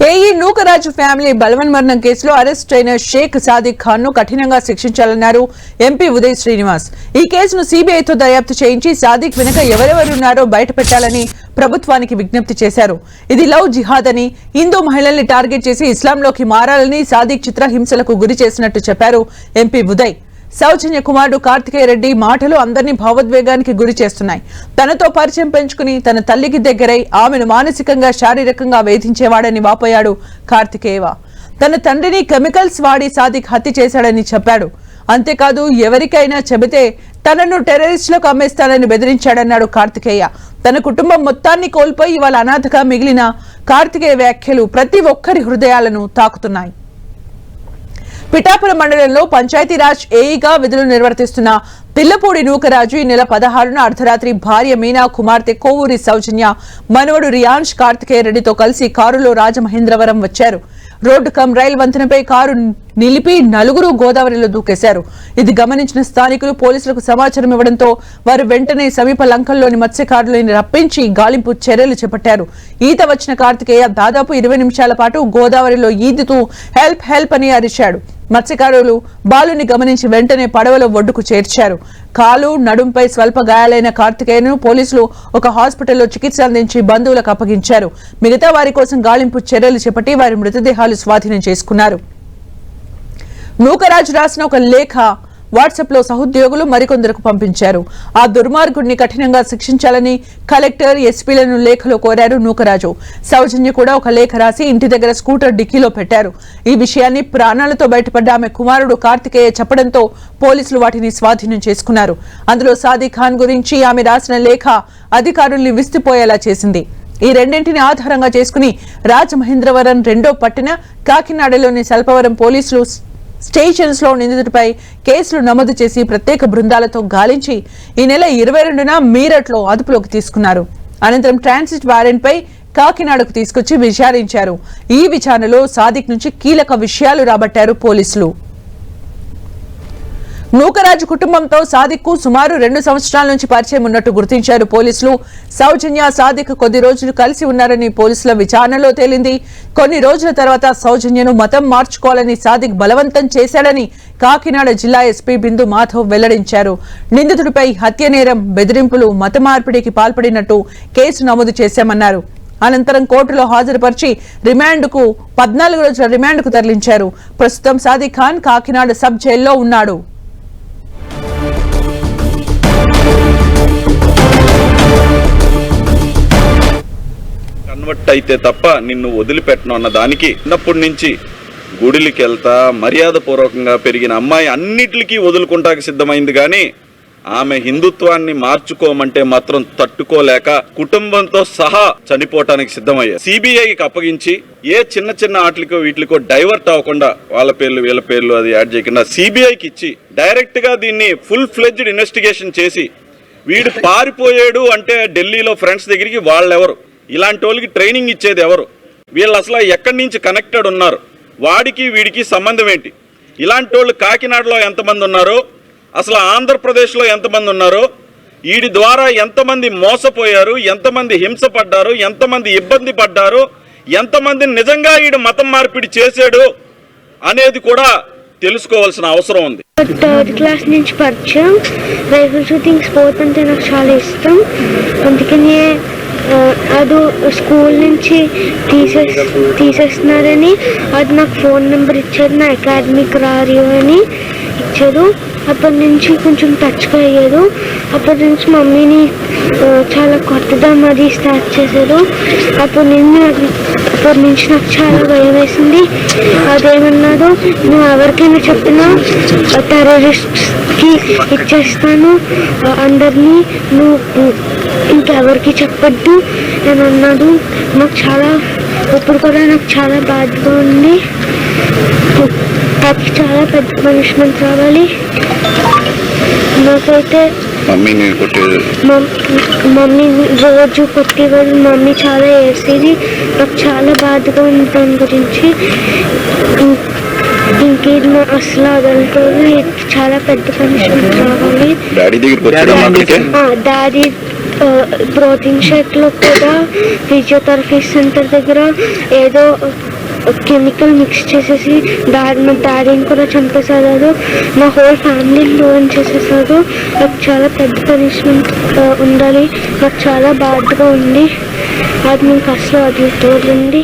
AE Nookaraju family బలవన్మరణం కేసులో arrest అయిన షేక్ సాదిక్ ఖాన్ ను కఠినంగా శిక్షించాలన్నారు ఎంపీ ఉదయ్ శ్రీనివాస్. ఈ కేసును సీబీఐతో దర్యాప్తు చేయించి సాదిక్ వెనుక ఎవరెవరున్నారో బయటపెట్టాలని ప్రభుత్వానికి విజ్ఞప్తి చేశారు. ఇది లవ్ జిహాద్ అని, హిందూ మహిళల్ని టార్గెట్ చేసి ఇస్లాంలోకి మారాలని సాదిక్ చిత్రహింసలకు గురి చేసినట్టు చెప్పారు ఎంపీ ఉదయ్. సౌజన్య కుమారుడు కార్తికేయ రెడ్డి మాటలు అందరినీ భావోద్వేగానికి గురి చేస్తున్నాయి. తనతో పరిచయం పెంచుకుని తన తల్లికి దగ్గరై ఆమెను మానసికంగా శారీరకంగా వేధించేవాడని వాపోయాడు కార్తికేయ. తన తండ్రిని కెమికల్స్ వాడి సాదిక్ హత్య చేశాడని చెప్పాడు. అంతేకాదు ఎవరికైనా చెబితే తనను టెర్రరిస్టులకు అమ్మేస్తానని బెదిరించాడన్నాడు కార్తికేయ. తన కుటుంబం మొత్తాన్ని కోల్పోయి వాళ్ళ అనాథగా మిగిలిన కార్తికేయ వ్యాఖ్యలు ప్రతి ఒక్కరి హృదయాలను తాకుతున్నాయి. పిఠాపురం మండలంలో పంచాయతీరాజ్ ఏఈగా విధులు నిర్వర్తిస్తున్న పిల్లపూడి నూకరాజు ఈ నెల 16న అర్ధరాత్రి భార్య మీనా, కుమార్తె కోవూరి సౌజన్య, మనవడు రియాన్ష్ కార్తికేయ రెడ్డితో కలిసి కారులో రాజమహేంద్రవరం వచ్చారు. రోడ్డు కమ్ రైల్ వంతెనపై కారు నిలిపి నలుగురు గోదావరిలో దూకేశారు. ఇది గమనించిన స్థానికులు పోలీసులకు సమాచారం ఇవ్వడంతో వారు వెంటనే సమీప లంకల్లోని మత్స్యకారులను రప్పించి గాలింపు చర్యలు చేపట్టారు. ఈత వచ్చిన కార్తికేయ దాదాపు 20 నిమిషాల పాటు గోదావరిలో ఈదుతూ హెల్ప్ హెల్ప్ అని అరిచాడు. మత్స్యకారులు బాలుని గమనించి వెంటనే పడవలో ఒడ్డుకు చేర్చారు. కాలు, నడుంపై స్వల్ప గాయాలైన కార్తికేయను పోలీసులు ఒక హాస్పిటల్లో చికిత్స అందించి బంధువులకు అప్పగించారు. మిగతా వారి కోసం గాలింపు చర్యలు చేపట్టి వారి మృతదేహాలు స్వాధీనం చేసుకున్నారు. నూకరాజు రాసిన ఒక లేఖ వాట్సాప్ లో సహోద్యోగులు మరికొందరికి పంపించారు. ఆ దుర్మార్గుడిని కఠినంగా శిక్షించాలని కలెక్టర్, ఎస్పీలను లేఖలో కోరారు నూకరాజు. సౌజన్య కూడా ఒక లేఖ రాసి ఇంటి దగ్గర స్కూటర్ డిక్కీలో పెట్టారు. ఈ విషయాన్ని ప్రాణాలతో బయటపడ్డ ఆమె కుమారుడు కార్తికేయ చెప్పడంతో పోలీసులు వాటిని స్వాధీనం చేసుకున్నారు. అందులో సాదిక్ ఖాన్ గురించి ఆమె రాసిన లేఖ అధికారుల్ని విస్తుపోయేలా చేసింది. ఈ రెండింటిని ఆధారంగా చేసుకుని రాజమహేంద్రవరం 2వ పట్టణ, కాకినాడలోని సల్పవరం పోలీసులు స్టేషన్స్ లో నిందితుడిపై కేసులు నమోదు చేసి ప్రత్యేక బృందాలతో గాలించి ఈ నెల 22న మీరట్లో అదుపులోకి తీసుకున్నారు. అనంతరం ట్రాన్సిట్ వారెంట్ పై కాకినాడకు తీసుకొచ్చి విచారించారు. ఈ విచారణలో సాదిక్ నుంచి కీలక విషయాలు రాబట్టారు పోలీసులు. నూకరాజు కుటుంబంతో సాదిక్ కు సుమారు 2 సంవత్సరాల నుంచి పరిచయం ఉన్నట్టు గుర్తించారు పోలీసులు. సౌజన్య, సాదిక్ కొద్ది రోజులు కలిసి ఉన్నారని పోలీసుల విచారణలో తేలింది. కొన్ని రోజుల తర్వాత సౌజన్యను మతం మార్చుకోవాలని సాదిక్ బలవంతం చేశాడని కాకినాడ జిల్లా ఎస్పీ బిందు మాధవ్ వెల్లడించారు. నిందితుడిపై హత్య నేరం, బెదిరింపులు, మత మార్పిడికి పాల్పడినట్టు కేసు నమోదు చేశామన్నారు. అనంతరం కోర్టులో హాజరుపరిచి 14 రోజుల రిమాండ్కు తరలించారు. ప్రస్తుతం సాదిక్ ఖాన్ కాకినాడ సబ్ జైల్లో ఉన్నాడు. కన్వర్ట్ అయితే తప్ప నిన్ను వదిలిపెట్టను అన్న దానికి చిన్నప్పటి నుంచి గుడికి వెళ్తా మర్యాద పూర్వకంగా పెరిగిన అమ్మాయి అన్నిటికీ వదులుకుంటాకి సిద్ధమైంది. కానీ ఆమె హిందుత్వాన్ని మార్చుకోమంటే మాత్రం తట్టుకోలేక కుటుంబంతో సహా చనిపోవటానికి సిద్ధమయ్యారు. సిబిఐకి అప్పగించి ఏ చిన్న చిన్న ఆటలకో వీటికో డైవర్ట్ అవ్వకుండా వాళ్ళ పేర్లు వీళ్ళ పేర్లు అది యాడ్ చేయకుండా సిబిఐకి ఇచ్చి డైరెక్ట్ గా దీన్ని ఫుల్ ఫ్లెడ్జ్డ్ ఇన్వెస్టిగేషన్ చేసి వీడు పారిపోయాడు అంటే ఢిల్లీలో ఫ్రెండ్స్ దగ్గరికి వాళ్ళెవరు, ఇలాంటి వాళ్ళకి ట్రైనింగ్ ఇచ్చేది ఎవరు, వీళ్ళు అసలు ఎక్కడి నుంచి కనెక్టెడ్ ఉన్నారు, వాడికి వీడికి సంబంధం ఏంటి, ఇలాంటి వాళ్ళు కాకినాడలో ఎంతమంది ఉన్నారో, అసలు ఆంధ్రప్రదేశ్లో ఎంతమంది ఉన్నారో, వీడి ద్వారా ఎంతమంది మోసపోయారు, ఎంతమంది హింసపడ్డారు, ఎంతమంది ఇబ్బంది పడ్డారు, ఎంతమంది నిజంగా వీడు మతం మార్పిడి చేశాడు అనేది కూడా తెలుసుకోవాల్సిన అవసరం ఉంది. 3rd క్లాస్ నుంచి పరిచయం, రైఫిల్ షూటింగ్ స్పోర్ట్ అంటే నాకు చాలా ఇష్టం. అందుకని అది స్కూల్ నుంచి తీసేస్తున్నారని అది నాకు ఫోన్ నెంబర్ ఇచ్చారు, నా అకాడమిక్ రారియో అని ఇచ్చారు. అప్పటి నుంచి కొంచెం టచ్గా అయ్యారు. అప్పటి నుంచి మమ్మీని చాలా కొట్టడం అది స్టార్ట్ చేశారు. అప్పటి నుంచి నాకు చాలా భయం వేసింది. అదేమన్నాడు, నువ్వు ఎవరికైనా చెప్పినా టెర్రరిస్ట్కి ఇచ్చేస్తాను, అందరినీ నువ్వు ఇంకెవరికి చెప్పద్దు అని అన్నాడు. నాకు చాలా ఇప్పుడు కూడా నాకు చాలా బాధగా ఉంది. నాకు చాలా పెద్ద పనిష్మెంట్ రావాలి. నాకైతే మమ్మీ రోజు కొట్టేవాడు, మమ్మీ చాలా వేసేది. నాకు చాలా బాధగా ఉంది దాని గురించి. ఇంకేది అసలు అదలుతుంది, చాలా పెద్ద పనిష్మెంట్ రావాలి. డాడీ ప్రోటీన్ షేక్లో కూడా ఫిజియోథెరపీ సెంటర్ దగ్గర ఏదో కెమికల్ మిక్స్ చేసేసి మా డాడీని కూడా చంపేశారు, మా హోల్ ఫ్యామిలీని రూన్ చేసేసారు. నాకు చాలా పెద్ద పనిష్మెంట్ ఉండాలి, నాకు చాలా బాధగా ఉంది. అది మీకు అసలు వదులుతోంది.